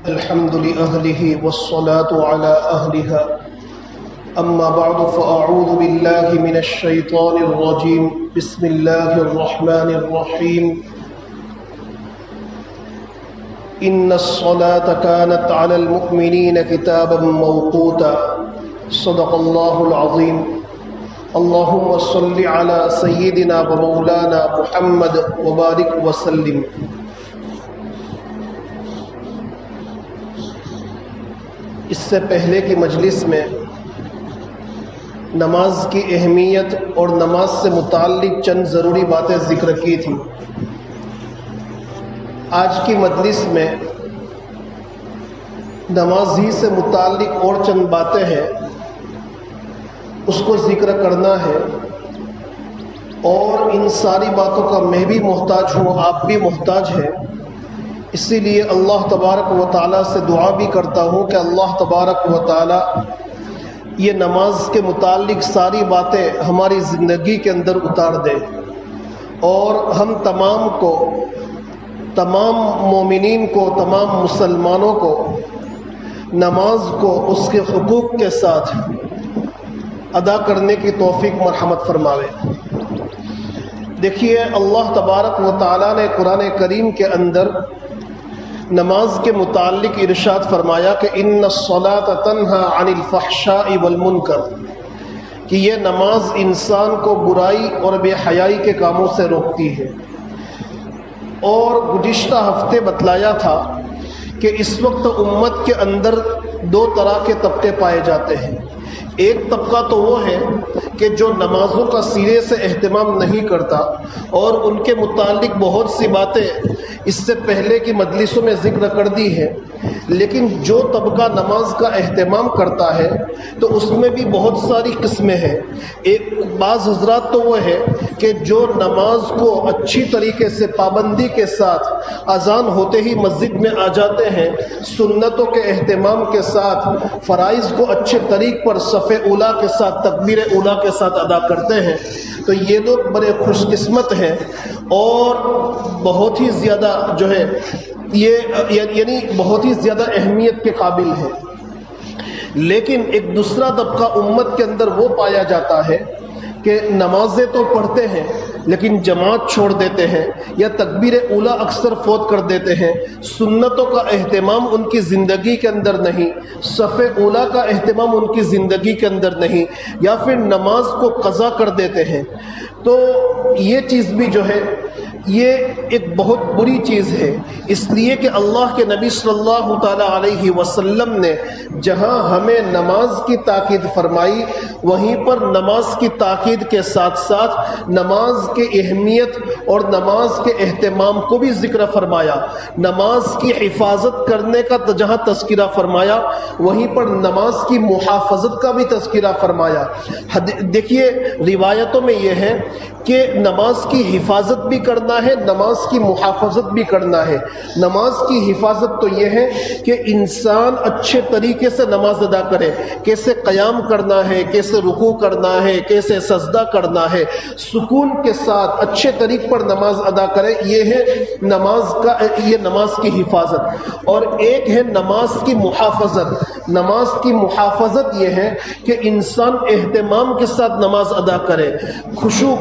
الحمد لأهله والصلاة على أهلها أما بعد فأعوذ بالله من الشيطان الرجيم بسم الله الرحمن الرحيم إن الصلاة كانت على المؤمنين كتابا موقوتا صدق الله العظيم اللهم صل على سيدنا ومولانا محمد وبارك وسلم۔ اس سے پہلے کی مجلس میں نماز کی اہمیت اور نماز سے متعلق چند ضروری باتیں ذکر کی تھی۔ آج کی مجلس میں نماز ہی سے متعلق اور چند باتیں ہیں، اس کو ذکر کرنا ہے، اور ان ساری باتوں کا میں بھی محتاج ہوں، آپ بھی محتاج ہیں۔ اسی لیے اللہ تبارک و تعالیٰ سے دعا بھی کرتا ہوں کہ اللہ تبارک و تعالیٰ یہ نماز کے متعلق ساری باتیں ہماری زندگی کے اندر اتار دے، اور ہم تمام کو، تمام مومنین کو، تمام مسلمانوں کو نماز کو اس کے حقوق کے ساتھ ادا کرنے کی توفیق مرحمت فرماوے۔ دیکھیے، اللہ تبارک و تعالیٰ نے قرآن کریم کے اندر نماز کے متعلق ارشاد فرمایا کہ ان الصلاۃ تنہی عن الفحشاء والمنکر، کہ یہ نماز انسان کو برائی اور بے حیائی کے کاموں سے روکتی ہے۔ اور گزشتہ ہفتے بتلایا تھا کہ اس وقت امت کے اندر دو طرح کے طبقے پائے جاتے ہیں۔ ایک طبقہ تو وہ ہے کہ جو نمازوں کا سرے سے اہتمام نہیں کرتا، اور ان کے متعلق بہت سی باتیں اس سے پہلے کی مجلسوں میں ذکر کر دی ہے، لیکن جو طبقہ نماز کا اہتمام کرتا ہے تو اس میں بھی بہت ساری قسمیں ہیں۔ ایک بعض حضرات تو وہ ہے کہ جو نماز کو اچھی طریقے سے پابندی کے ساتھ اذان ہوتے ہی مسجد میں آ جاتے ہیں، سنتوں کے اہتمام کے ساتھ فرائض کو اچھے طریق پر صف اولا کے ساتھ، تکبیر اولا کے ساتھ ادا کرتے ہیں، تو یہ لوگ بڑے خوش قسمت ہیں اور بہت ہی زیادہ جو ہے یہ یعنی بہت ہی زیادہ اہمیت کے قابل ہے۔ لیکن ایک دوسرا طبقہ امت کے اندر وہ پایا جاتا ہے کہ نمازیں تو پڑھتے ہیں لیکن جماعت چھوڑ دیتے ہیں، یا تکبیر اولا اکثر فوت کر دیتے ہیں، سنتوں کا اہتمام ان کی زندگی کے اندر نہیں، صف اولا کا اہتمام ان کی زندگی کے اندر نہیں، یا پھر نماز کو قضا کر دیتے ہیں۔ تو یہ چیز بھی جو ہے یہ ایک بہت بری چیز ہے، اس لیے کہ اللہ کے نبی صلی اللہ تعالی علیہ وسلم نے جہاں ہمیں نماز کی تاکید فرمائی، وہیں پر نماز کی تاکید کے ساتھ ساتھ نماز کی اہمیت اور نماز کے اہتمام کو بھی ذکر فرمایا۔ نماز کی حفاظت کرنے کا جہاں تذکرہ فرمایا، وہیں پر نماز کی محافظت کا بھی تذکرہ فرمایا۔ دیکھیے، روایتوں میں یہ ہے کہ نماز کی حفاظت بھی کرنا ہے، نماز کی محافظت بھی کرنا ہے۔ نماز کی حفاظت تو یہ ہے کہ انسان اچھے طریقے سے نماز ادا کرے، کیسے قیام کرنا ہے، کیسے رکوع کرنا ہے، کیسے سجدہ کرنا ہے، سکون کے ساتھ اچھے طریق پر نماز ادا کرے، یہ ہے نماز کی حفاظت۔ اور ایک ہے نماز کی محافظت۔ نماز کی محافظت یہ ہے کہ انسان اہتمام کے ساتھ نماز ادا کرے، خشوع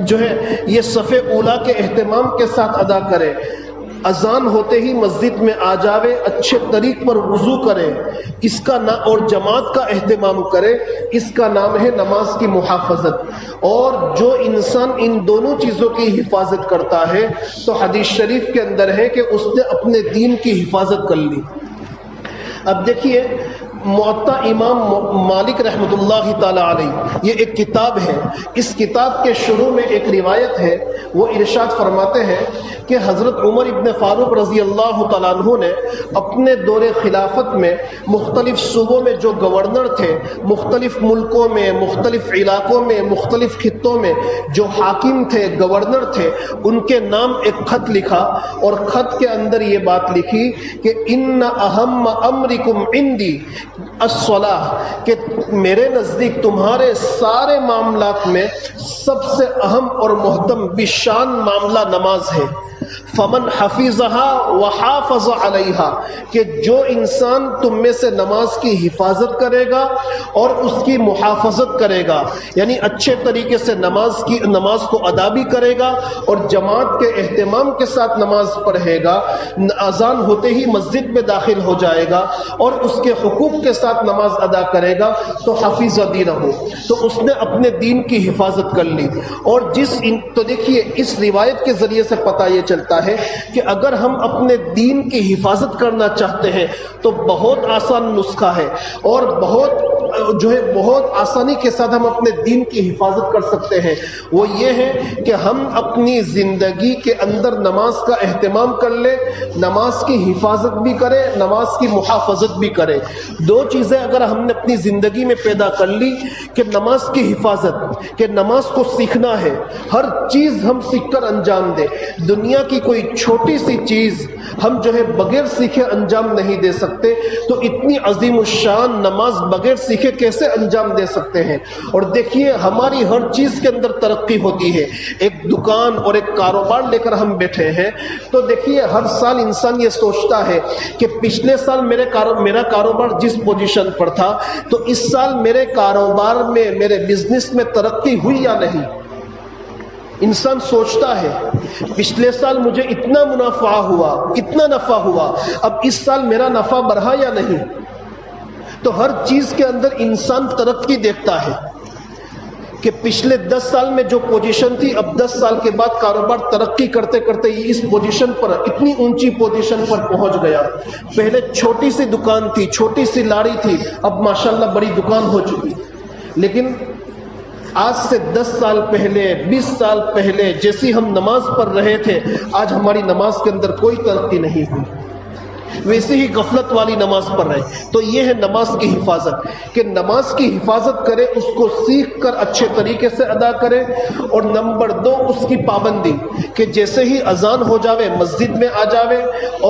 جو ہے یہ صف اولا کے اہتمام کے ساتھ ادا کرے، اذان ہوتے ہی مسجد میں آ جاوے، اچھے طریق پر وضو کرے، اس کا اور جماعت کا اہتمام کرے، اس کا نام ہے نماز کی محافظت۔ اور جو انسان ان دونوں چیزوں کی حفاظت کرتا ہے تو حدیث شریف کے اندر ہے کہ اس نے اپنے دین کی حفاظت کر لی۔ اب دیکھیے، موطا امام مالک رحمۃ اللہ تعالی علیہ، یہ ایک کتاب ہے۔ اس کتاب کے شروع میں ایک روایت ہے، وہ ارشاد فرماتے ہیں کہ حضرت عمر ابن فاروق رضی اللہ تعالیٰ عنہ نے اپنے دور خلافت میں مختلف صوبوں میں جو گورنر تھے، مختلف ملکوں میں، مختلف علاقوں میں، مختلف خطوں میں جو حاکم تھے، گورنر تھے، ان کے نام ایک خط لکھا، اور خط کے اندر یہ بات لکھی کہ ان اہم امرکم عندی، الصلاح کہ میرے نزدیک تمہارے سارے معاملات میں سب سے اہم اور محتم بشان معاملہ نماز ہے. فمن حفظها وحافظ علیها کہ جو انسان تم میں سے نماز کی حفاظت کرے گا اور اس کی محافظت کرے گا، یعنی اچھے طریقے سے نماز کو ادا بھی کرے گا اور جماعت کے اہتمام کے ساتھ نماز پڑھے گا، اذان ہوتے ہی مسجد میں داخل ہو جائے گا اور اس کے حقوق کے ساتھ نماز ادا کرے گا، تو حفظ دینہ، تو اس نے اپنے دین کی حفاظت کر لی. اور تو دیکھیے اس روایت کے ذریعے سے پتہ یہ چلتا ہے کہ اگر ہم اپنے دین کی حفاظت کرنا چاہتے ہیں تو بہت آسان نسخہ ہے اور بہت آسانی کے ساتھ ہم اپنے دین کی حفاظت کر سکتے ہیں. وہ یہ ہے کہ ہم اپنی زندگی کے اندر نماز کا اہتمام کر لیں، نماز کی حفاظت بھی کریں، نماز کی محافظت بھی کریں. دو چیزیں اگر ہم نے اپنی زندگی میں پیدا کر لی کہ نماز کی حفاظت، کہ نماز کو سیکھنا ہے، ہر چیز ہم سیکھ کر انجام دیں. دنیا کی کوئی چھوٹی سی چیز ہم بغیر سیکھے انجام نہیں دے سکتے، تو اتنی عظیم الشان نماز بغیر سیکھے کیسے انجام دے سکتے ہیں؟ اور دیکھیے ہماری ہر چیز کے اندر ترقی ہوتی ہے. ایک دکان اور ایک کاروبار لے کر ہم بیٹھے ہیں تو دیکھیے ہر سال انسان یہ سوچتا ہے کہ پچھلے سال میرا کاروبار جس پوزیشن پر تھا تو اس سال میرے کاروبار میں، میرے بزنس میں ترقی ہوئی یا نہیں. انسان سوچتا ہے پچھلے سال مجھے اتنا منافع ہوا، اتنا نفع ہوا، اب اس سال میرا نفع بڑھا یا نہیں. تو ہر چیز کے اندر انسان ترقی دیکھتا ہے کہ پچھلے 10 سال میں جو پوزیشن تھی اب 10 سال کے بعد کاروبار ترقی کرتے کرتے یہ اس پوزیشن پر، اتنی اونچی پوزیشن پر پہنچ گیا. پہلے چھوٹی سی دکان تھی، چھوٹی سی لاڑی تھی، اب ماشاءاللہ بڑی دکان ہو چکی. لیکن آج سے 10 سال پہلے، 20 سال پہلے جیسی ہم نماز پڑھ رہے تھے، آج ہماری نماز کے اندر کوئی ترقی نہیں ہوئی، ویسے ہی غفلت والی نماز پڑھ رہے. تو یہ ہے نماز کی حفاظت، کہ نماز کی حفاظت کرے، اس کو سیکھ کر اچھے طریقے سے ادا کرے. اور نمبر 2 اس کی پابندی، کہ جیسے ہی اذان ہو جاوے مسجد میں آ جاوے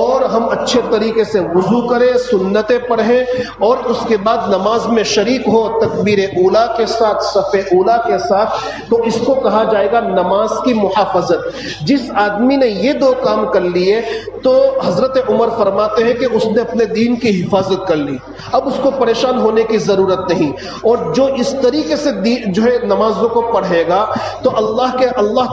اور ہم اچھے طریقے سے وضو کریں، سنتیں پڑھیں اور اس کے بعد نماز میں شریک ہو تکبیر اولیٰ کے ساتھ، صف اولیٰ کے ساتھ. تو اس کو کہا جائے گا نماز کی محافظت. جس آدمی نے یہ 2 کام کر لیے تو حضرت عمر فرماتے ہیں کہ اس نے اپنے دین کی حفاظت کر لی، اب اس کو پریشان ہونے کی ضرورت نہیں. اور جو اس طریقے سے نمازوں کو پڑھے گا تو اللہ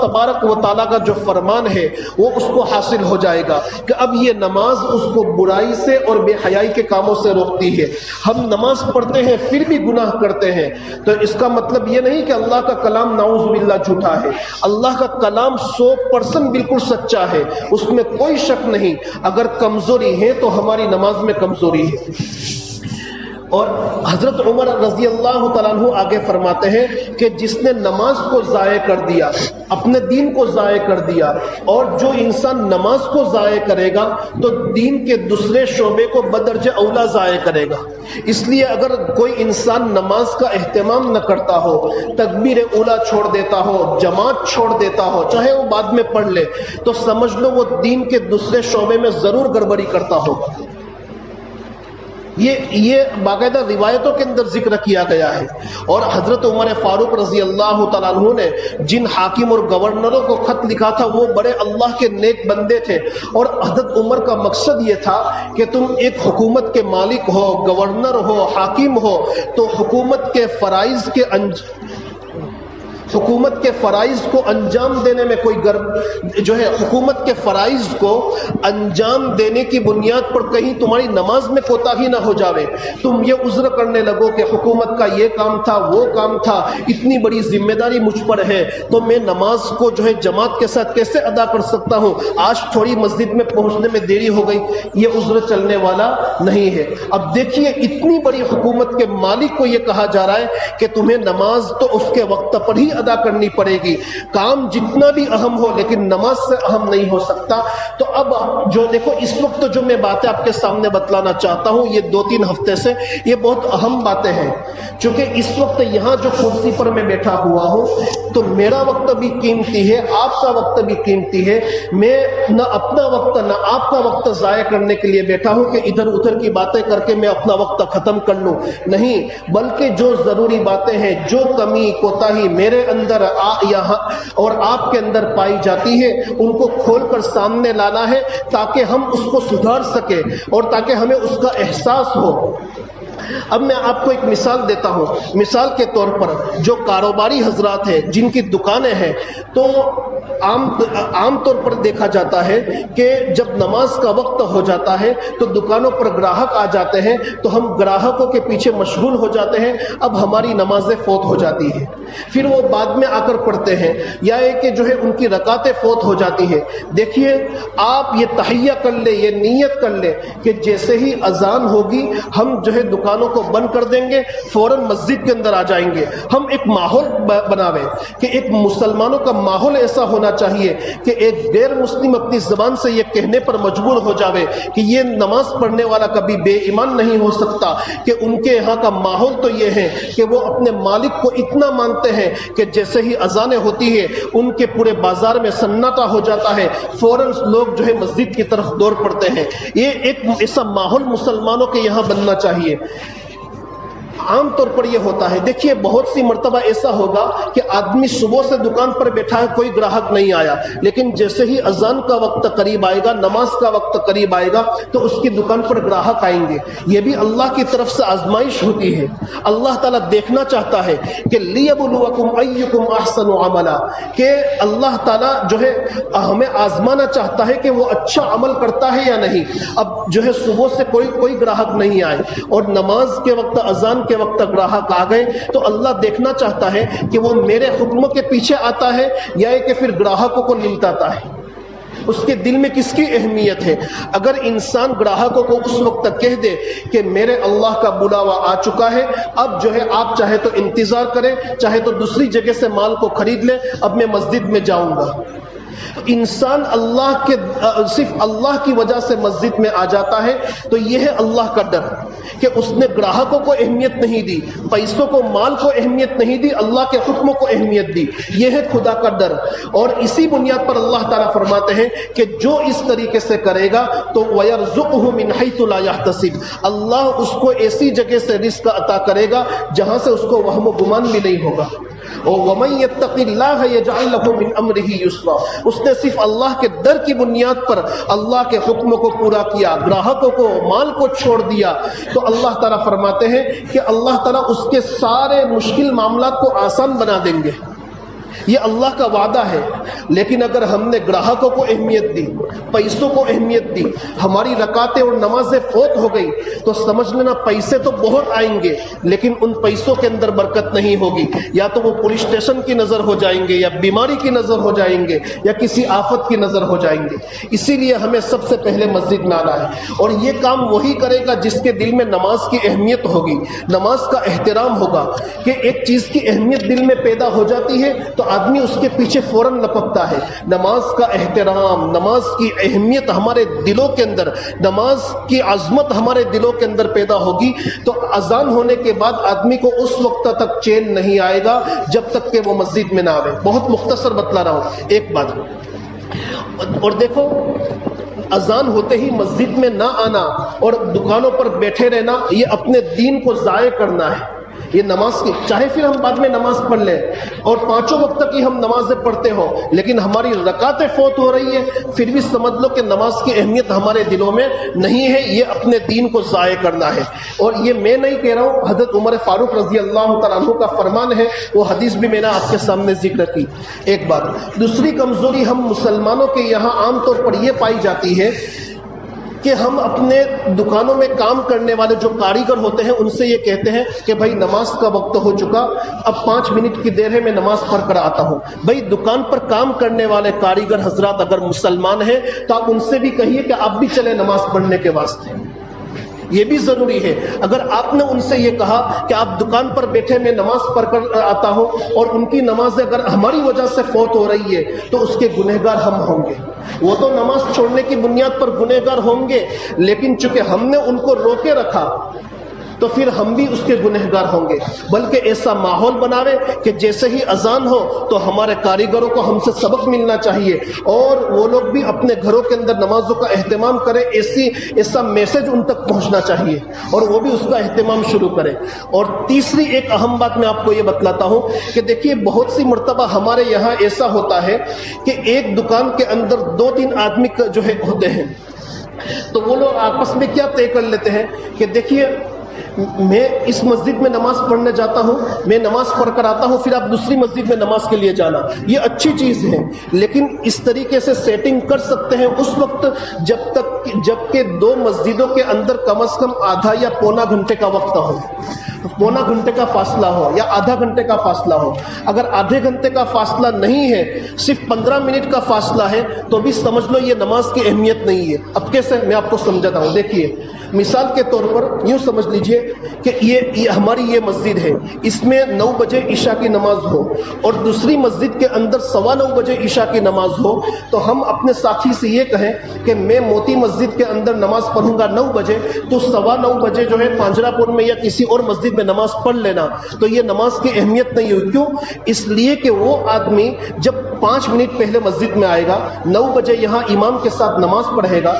تبارک و تعالیٰ کا جو فرمان ہے وہ اس کو حاصل ہو جائے گا کہ اب یہ نماز اس کو برائی سے اور بے حیائی کے کاموں سے روکتی ہے. ہم نماز پڑھتے ہیں پھر بھی گناہ کرتے ہیں تو اس کا مطلب یہ نہیں کہ اللہ کا کلام نعوذ باللہ جھوٹا ہے. اللہ کا کلام 100% بالکل سچا ہے، اس میں کوئی شک نہیں. اگر کمزوری ہے تو ہماری نماز میں کمزوری ہے. اور حضرت عمر رضی اللہ تعالیٰ عنہ آگے فرماتے ہیں کہ جس نے نماز کو ضائع کر دیا، اپنے دین کو ضائع کر دیا، اور جو انسان نماز کو ضائع کرے گا تو دین کے دوسرے شعبے کو بدرجہ اولا ضائع کرے گا. اس لیے اگر کوئی انسان نماز کا اہتمام نہ کرتا ہو، تکبیر اولا چھوڑ دیتا ہو، جماعت چھوڑ دیتا ہو، چاہے وہ بعد میں پڑھ لے، تو سمجھ لو وہ دین کے دوسرے شعبے میں ضرور گڑبڑی کرتا ہوگا. یہ باقاعدہ روایتوں کے اندر ذکر کیا گیا ہے. اور حضرت عمر فاروق رضی اللہ تعالیٰ عنہ نے جن حاکم اور گورنروں کو خط لکھا تھا وہ بڑے اللہ کے نیک بندے تھے. اور حضرت عمر کا مقصد یہ تھا کہ تم ایک حکومت کے مالک ہو، گورنر ہو، حاکم ہو، تو حکومت کے فرائض کو انجام دینے میں کوئی حکومت کے فرائض کو انجام دینے کی بنیاد پر کہیں تمہاری نماز میں کوتاہی نہ ہو جاوے، تم یہ عذر کرنے لگو کہ حکومت کا یہ کام تھا، وہ کام تھا، اتنی بڑی ذمہ داری مجھ پر ہے تو میں نماز کو جماعت کے ساتھ کیسے ادا کر سکتا ہوں، آج تھوڑی مسجد میں پہنچنے میں دیری ہو گئی، یہ عذر چلنے والا نہیں ہے. اب دیکھیے اتنی بڑی حکومت کے مالک کو یہ کہا جا رہا ہے کہ تمہیں نماز تو اس کے وقت پر ہی ادا کرنی پڑے گی. کام جتنا بھی اہم ہو لیکن نماز سے اہم نہیں ہو سکتا. تو اب جو دیکھو اس وقت جو میں باتیں آپ کے سامنے بتلانا چاہتا ہوں یہ 2-3 ہفتے سے یہ بہت اہم باتیں ہیں. چونکہ اس وقت یہاں جو کرسی پر میں بیٹھا ہوا ہوں تو میرا وقت بھی قیمتی ہے, آپ کا وقت بھی قیمتی ہے. میں نہ اپنا وقت نہ آپ کا وقت ضائع کرنے کے لیے بیٹھا ہوں کہ ادھر ادھر کی باتیں کر کے میں اپنا وقت ختم کر لوں. نہیں, بلکہ جو ضروری باتیں ہیں, جو کمی کوتاہی میرے اندر یہاں اور آپ کے اندر پائی جاتی ہے ان کو کھول کر سامنے لانا ہے تاکہ ہم اس کو سدھار سکیں اور تاکہ ہمیں اس کا احساس ہو. اب میں آپ کو ایک مثال دیتا ہوں. مثال کے طور پر جو کاروباری حضرات ہیں جن کی دکانیں ہیں تو عام طور پر دیکھا جاتا ہے کہ جب نماز کا وقت ہو جاتا ہے تو دکانوں پر گراہک آ جاتے ہیں تو ہم گراہکوں کے پیچھے مشغول ہو جاتے ہیں. اب ہماری نمازیں فوت ہو جاتی ہیں, پھر وہ بعد میں آ کر پڑھتے ہیں, یا کہ جو ہے ان کی رکعتیں فوت ہو جاتی ہیں. دیکھیے آپ یہ تہیہ کر لیں, یہ نیت کر لیں کہ جیسے ہی اذان ہوگی ہم جو ہے دکانوں کو بند کر دیں گے, فوراً مسجد کے اندر آ جائیں گے. ہم ایک ماحول بناویں کہ ایک مسلمانوں کا ماحول ایسا ہونا چاہیے کہ ایک غیر مسلم اپنی زبان سے یہ کہنے پر مجبور ہو جاوے کہ یہ نماز پڑھنے والا کبھی بے ایمان نہیں ہو سکتا. کہ ان کے یہاں کا ماحول تو یہ ہے کہ وہ اپنے مالک کو اتنا مانتے ہیں کہ جیسے ہی اذانیں ہوتی ہے ان کے پورے بازار میں سناٹا ہو جاتا ہے, فوراً لوگ جو ہے مسجد کی طرف دوڑ پڑتے ہیں. یہ ایک ایسا ماحول مسلمانوں کے یہاں بننا چاہیے. عام طور پر یہ ہوتا ہے, دیکھیے بہت سی مرتبہ ایسا ہوگا کہ آدمی صبح سے دکان پر بیٹھا ہے, کوئی گراہک نہیں آیا, لیکن جیسے ہی اذان کا وقت قریب آئے گا, نماز کا وقت قریب آئے گا تو اس کی دکان پر گراہک آئیں گے. یہ بھی اللہ کی طرف سے آزمائش ہوتی ہے. اللہ تعالیٰ دیکھنا چاہتا ہے کہ لیبلوکم ایکم احسن عملا, کہ اللہ تعالیٰ جو ہے ہمیں آزمانا چاہتا ہے کہ وہ اچھا عمل کرتا ہے یا نہیں. اب جو ہے صبح سے کوئی گراہک نہیں آئے اور نماز کے وقت اذان کے وقت گراہک آ گئے تو اللہ دیکھنا چاہتا ہے کہ وہ میرے حکموں کے پیچھے آتا ہے یا کہ پھر گراہکوں کو نمٹاتا ہے. اس کے دل میں کس کی اہمیت ہے؟ اگر انسان گراہکوں کو اس وقت کہہ دے کہ میرے اللہ کا بلاوا آ چکا ہے, اب جو ہے آپ چاہے تو انتظار کریں, چاہے تو دوسری جگہ سے مال کو خرید لیں, اب میں مسجد میں جاؤں گا. انسان صرف اللہ کی وجہ سے مسجد میں آ جاتا ہے تو یہ ہے اللہ کا ڈر کہ اس نے گراہکوں کو اہمیت نہیں دی, پیسوں کو, مال کو اہمیت نہیں دی, اللہ کے حکموں کو اہمیت دی. یہ ہے خدا کا ڈر. اور اسی بنیاد پر اللہ تعالیٰ فرماتے ہیں کہ جو اس طریقے سے کرے گا تو وَيَرْزُقْهُ مِنْ حَيْثُ لَا يَحْتَسِبُ, اللہ اس کو ایسی جگہ سے رزق عطا کرے گا جہاں سے اس کو وہم و گمان بھی نہیں ہوگا. وَمَن يَتَّقِ اللَّهَ يَجْعَلْ لَهُ مِنْ أَمْرِهِ يُسْرًا, اس نے صرف اللہ کے ڈر کی بنیاد پر اللہ کے حکموں کو پورا کیا, گراہکوں کو, مال کو چھوڑ دیا, تو اللہ تعالیٰ فرماتے ہیں کہ اللہ تعالیٰ اس کے سارے مشکل معاملات کو آسان بنا دیں گے. یہ اللہ کا وعدہ ہے. لیکن اگر ہم نے گراہکوں کو اہمیت دی, پیسوں کو اہمیت دی, ہماری رکعتیں اور نمازیں فوت ہو گئی تو سمجھ لینا پیسے تو بہت آئیں گے لیکن ان پیسوں کے اندر برکت نہیں ہوگی. یا تو وہ پولیس اسٹیشن کی نظر ہو جائیں گے, یا بیماری کی نظر ہو جائیں گے, یا کسی آفت کی نظر ہو جائیں گے. اسی لیے ہمیں سب سے پہلے مسجد میں آنا ہے. اور یہ کام وہی کرے گا جس کے دل میں نماز کی اہمیت ہوگی, نماز کا احترام ہوگا. کہ ایک چیز کی اہمیت دل میں پیدا ہو جاتی ہے تو آدمی اس کے پیچھے فوراً لپکتا ہے. نماز کا احترام, نماز کی اہمیت ہمارے دلوں کے اندر, نماز کی عظمت ہمارے دلوں کے اندر پیدا ہوگی تو اذان ہونے کے بعد آدمی کو اس وقت تک چین نہیں آئے گا جب تک کہ وہ مسجد میں نہ آئے. بہت مختصر بتلا رہا ہوں ایک بات. اور دیکھو اذان ہوتے ہی مسجد میں نہ آنا اور دکانوں پر بیٹھے رہنا یہ اپنے دین کو ضائع کرنا ہے. یہ نماز کی, چاہے پھر ہم بعد میں نماز پڑھ لیں اور 5 وقت کی ہم نمازیں پڑھتے ہوں لیکن ہماری رکعتیں فوت ہو رہی ہے, پھر بھی سمجھ لو کہ نماز کی اہمیت ہمارے دلوں میں نہیں ہے. یہ اپنے دین کو ضائع کرنا ہے. اور یہ میں نہیں کہہ رہا ہوں, حضرت عمر فاروق رضی اللہ تعالیٰ عنہ کا فرمان ہے. وہ حدیث بھی میں نے آپ کے سامنے ذکر کی. ایک بات. دوسری کمزوری ہم مسلمانوں کے یہاں عام طور پر یہ پائی جاتی ہے کہ ہم اپنے دکانوں میں کام کرنے والے جو کاریگر ہوتے ہیں ان سے یہ کہتے ہیں کہ بھائی نماز کا وقت ہو چکا, اب 5 منٹ کی دیر ہے, میں نماز پڑھ کر آتا ہوں. بھائی دکان پر کام کرنے والے کاریگر حضرات اگر مسلمان ہیں تو آپ ان سے بھی کہیے کہ آپ بھی چلیں نماز پڑھنے کے واسطے. یہ بھی ضروری ہے. اگر آپ نے ان سے یہ کہا کہ آپ دکان پر بیٹھے میں نماز پڑھ کر آتا ہوں اور ان کی نمازیں اگر ہماری وجہ سے فوت ہو رہی ہے تو اس کے گنہگار ہم ہوں گے. وہ تو نماز چھوڑنے کی بنیاد پر گنہگار ہوں گے، لیکن چونکہ ہم نے ان کو روکے رکھا تو پھر ہم بھی اس کے گنہگار ہوں گے. بلکہ ایسا ماحول بناوے کہ جیسے ہی اذان ہو تو ہمارے کاریگروں کو ہم سے سبق ملنا چاہیے اور وہ لوگ بھی اپنے گھروں کے اندر نمازوں کا اہتمام کرے. ایسا میسج ان تک پہنچنا چاہیے اور وہ بھی اس کا اہتمام شروع کرے. اور تیسری ایک اہم بات میں آپ کو یہ بتلاتا ہوں کہ دیکھیے بہت سی مرتبہ ہمارے یہاں ایسا ہوتا ہے کہ ایک دکان کے اندر 2-3 آدمی جو ہے ہوتے ہیں، تو وہ لوگ آپس میں کیا طے کر لیتے ہیں کہ دیکھیے میں اس مسجد میں نماز پڑھنے جاتا ہوں، میں نماز پڑھ کر آتا ہوں، پھر آپ دوسری مسجد میں نماز کے لیے جانا. یہ اچھی چیز ہے، لیکن اس طریقے سے سیٹنگ کر سکتے ہیں اس وقت جب کہ 2 مسجدوں کے اندر کم از کم آدھا یا پونا گھنٹے کا وقت ہو، پونا گھنٹے کا فاصلہ ہو یا آدھا گھنٹے کا فاصلہ ہو. اگر آدھے گھنٹے کا فاصلہ نہیں ہے، صرف 15 منٹ کا فاصلہ ہے، تو بھی سمجھ لو یہ نماز کی اہمیت نہیں ہے. اب کیسے میں آپ کو سمجھاتا ہوں. دیکھیے مثال کے طور پر یوں سمجھ لیجئے کہ یہ ہماری یہ مسجد ہے، اس میں 9 بجے عشاء کی نماز ہو اور دوسری مسجد کے اندر 9:15 بجے عشاء کی نماز ہو، تو ہم اپنے ساتھی سے یہ کہیں کہ میں موتی مسجد کے اندر نماز پڑھوں گا 9 بجے، تو 9:15 بجے جو ہے پانجرا پور میں یا کسی اور مسجد میں نماز پڑھ لینا. تو یہ نماز کی اہمیت نہیں ہوئی. کیوں؟ اس لیے کہ وہ آدمی جب 5 منٹ پہلے مسجد میں آئے گا، 9 بجے یہاں امام کے ساتھ نماز پڑھے گا.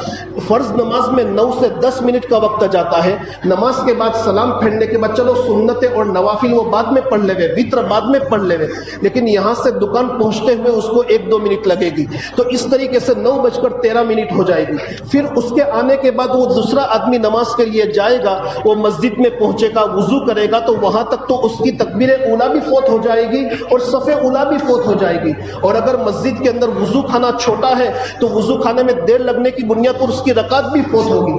فرض نماز میں 9 سے 10 منٹ کا وقت جاتا ہے. نماز کے بعد سلام پھیرنے کے بعد چلو سنتیں اور نوافل وہ بعد میں پڑھ لے گئے، وتر بعد میں پڑھ لے گئے، لیکن یہاں سے دکان پہنچتے ہوئے اس کو 1-2 منٹ لگے گی. تو اس طریقے سے 9:13 ہو جائے گی. پھر اس کے آنے کے بعد وہ دوسرا آدمی نماز کے لیے جائے گا، وہ مسجد میں پہنچے گا، وضو کرے گا، تو وہاں تک تو اس کی تکبیر اولیٰ بھی فوت ہو جائے گی اور صف اولیٰ بھی فوت ہو جائے گی. اور اگر مسجد کے اندر وضو خانہ چھوٹا ہے تو وضو خانے میں دیر لگنے کی بنیاد پر اس کی رکعت بھی فوت ہوگی.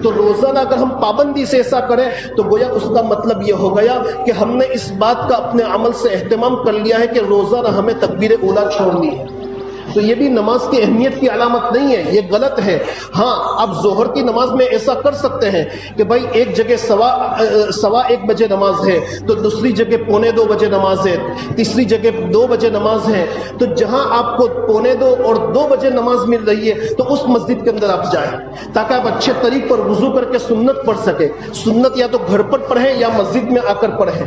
تو روزانہ اگر ہم پابندی سے ایسا کریں تو گویا اس کا مطلب یہ ہو گیا کہ ہم نے اس بات کا اپنے عمل سے اہتمام کر لیا ہے کہ روزانہ ہمیں تکبیر اولیٰ چھوڑنی ہے. تو یہ بھی نماز کی اہمیت کی علامت نہیں ہے، یہ غلط ہے. ہاں آپ ظہر کی نماز میں ایسا کر سکتے ہیں کہ بھائی ایک جگہ 1:15 بجے نماز ہے، تو دوسری جگہ 1:45 بجے نماز ہے، تیسری جگہ 2 بجے نماز ہے. تو جہاں آپ کو 1:45 اور 2 بجے نماز مل رہی ہے تو اس مسجد کے اندر آپ جائیں تاکہ آپ اچھے طریق پر وضو کر کے سنت پڑھ سکیں. سنت یا تو گھر پر پڑھیں یا مسجد میں آ کر پڑھیں.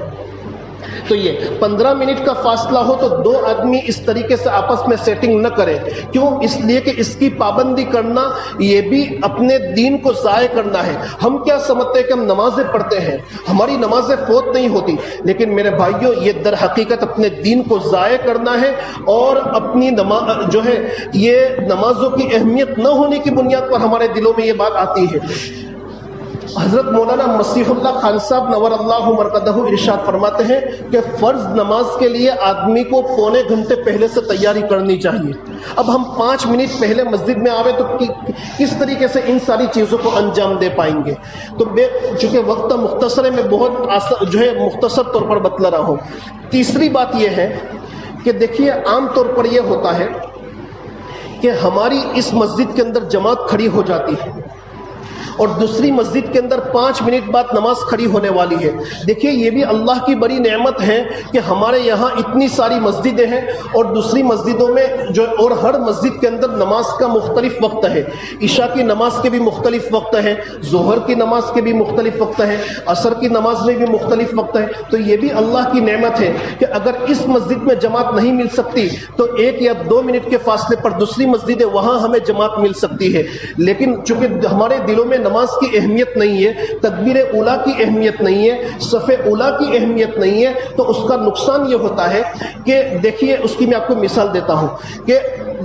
تو یہ 15 منٹ کا فاصلہ ہو تو 2 آدمی اس طریقے سے آپس میں سیٹنگ نہ کرے. کیوں؟ اس لیے کہ اس کی پابندی کرنا یہ بھی اپنے دین کو ضائع کرنا ہے. ہم کیا سمجھتے ہیں کہ ہم نمازیں پڑھتے ہیں، ہماری نمازیں فوت نہیں ہوتی، لیکن میرے بھائیوں یہ در حقیقت اپنے دین کو ضائع کرنا ہے اور اپنی جو ہے یہ نمازوں کی اہمیت نہ ہونے کی بنیاد پر ہمارے دلوں میں یہ بات آتی ہے. حضرت مولانا مسیح اللہ خان صاحب نور اللہ مرقدہ ارشاد فرماتے ہیں کہ فرض نماز کے لیے آدمی کو 1.25 گھنٹے پہلے سے تیاری کرنی چاہیے. اب ہم 5 منٹ پہلے مسجد میں آوے تو کس طریقے سے ان ساری چیزوں کو انجام دے پائیں گے؟ تو چونکہ وقت مختصر ہے، میں بہت جو ہے مختصر طور پر بتلا رہا ہوں. تیسری بات یہ ہے کہ دیکھیے عام طور پر یہ ہوتا ہے کہ ہماری اس مسجد کے اندر جماعت کھڑی ہو جاتی ہے اور دوسری مسجد کے اندر 5 منٹ بعد نماز کھڑی ہونے والی ہے. دیکھیے یہ بھی اللہ کی بڑی نعمت ہے کہ ہمارے یہاں اتنی ساری مسجدیں ہیں اور دوسری مسجدوں میں اور ہر مسجد کے اندر نماز کا مختلف وقت ہے. عشاء کی نماز کے بھی مختلف وقت ہے، ظہر کی نماز کے بھی مختلف وقت ہے، عصر کی نماز میں بھی مختلف وقت ہے. تو یہ بھی اللہ کی نعمت ہے کہ اگر اس مسجد میں جماعت نہیں مل سکتی تو 1 یا 2 منٹ کے فاصلے پر دوسری مسجد ہے، وہاں ہمیں جماعت مل سکتی ہے. لیکن چونکہ ہمارے دلوں میں نماز کی اہمیت نہیں ہے، تکبیر اولیٰ کی اہمیت نہیں ہے، صف اولیٰ کی اہمیت نہیں ہے، تو اس کا نقصان یہ ہوتا ہے کہ دیکھیے اس کی میں آپ کو مثال دیتا ہوں کہ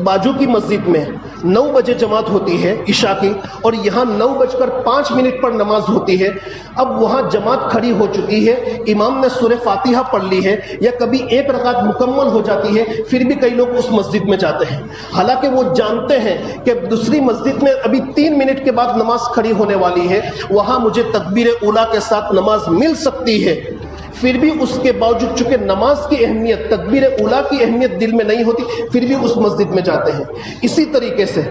باجو کی مسجد میں 9 بجے جماعت ہوتی ہے عشاء کی اور یہاں 9:05 پر نماز ہوتی ہے. اب وہاں جماعت کھڑی ہو چکی ہے، امام نے سورہ فاتحہ پڑھ لی ہے یا کبھی 1 رکعت مکمل ہو جاتی ہے، پھر بھی کئی لوگ اس مسجد میں جاتے ہیں حالانکہ وہ جانتے ہیں کہ دوسری مسجد میں ابھی 3 منٹ کے بعد نماز کھڑی ہونے والی ہے، وہاں مجھے تکبیر اولیٰ کے ساتھ نماز مل سکتی ہے. پھر بھی اس کے باوجود چونکہ نماز کی اہمیت، تکبیر اولیٰ کی اہمیت دل میں نہیں ہوتی، پھر بھی اس مسجد میں جاتے ہیں. اسی طریقے سے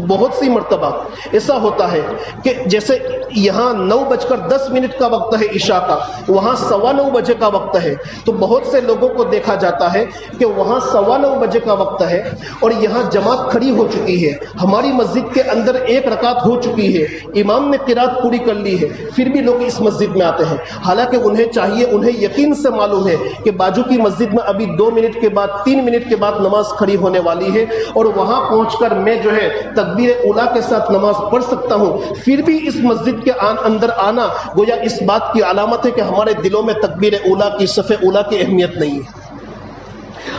بہت سی مرتبہ ایسا ہوتا ہے کہ جیسے یہاں 9:10 کا وقت ہے عشاء کا، وہاں 9:15 بجے کا وقت ہے، تو بہت سے لوگوں کو دیکھا جاتا ہے کہ وہاں 9:15 بجے کا وقت ہے اور یہاں جماعت کھڑی ہو چکی ہے، ہماری مسجد کے اندر 1 رکعت ہو چکی ہے، امام نے قرات پوری کر لی ہے، پھر بھی لوگ اس مسجد میں آتے ہیں، حالانکہ انہیں چاہیے، انہیں یقین سے معلوم ہے کہ باجو کی مسجد میں ابھی 2 منٹ کے بعد 3 منٹ کے بعد نماز کھڑی ہونے والی ہے، اور وہاں پہنچ کر میں جو ہے تکبیر اولیٰ کے ساتھ نماز پڑھ سکتا ہوں، پھر بھی اس مسجد کے اندر آنا گویا اس بات کی علامت ہے کہ ہمارے دلوں میں تکبیر اولیٰ کی، صف اولیٰ کی اہمیت نہیں ہے۔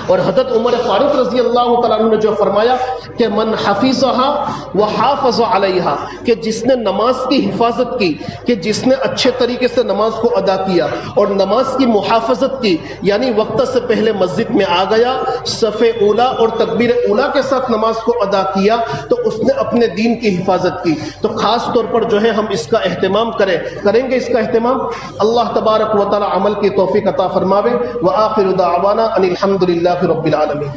اور حضرت عمر فاروق رضی اللہ تعالیٰ عنہ نے جو فرمایا کہ من حفظها وحافظ علیہا، کہ جس نے نماز کی حفاظت کی، کہ جس نے اچھے طریقے سے نماز کو ادا کیا اور نماز کی محافظت کی، یعنی وقت سے پہلے مسجد میں آ گیا، صف اولیٰ اور تکبیر اولیٰ کے ساتھ نماز کو ادا کیا، تو اس نے اپنے دین کی حفاظت کی۔ تو خاص طور پر جو ہے ہم اس کا اہتمام کریں گے اس کا اہتمام۔ اللہ تبارک و تعالی عمل کی توفیق عطا فرماوے۔ وآخر دعوانا ان الحمد للہ رب العالمین۔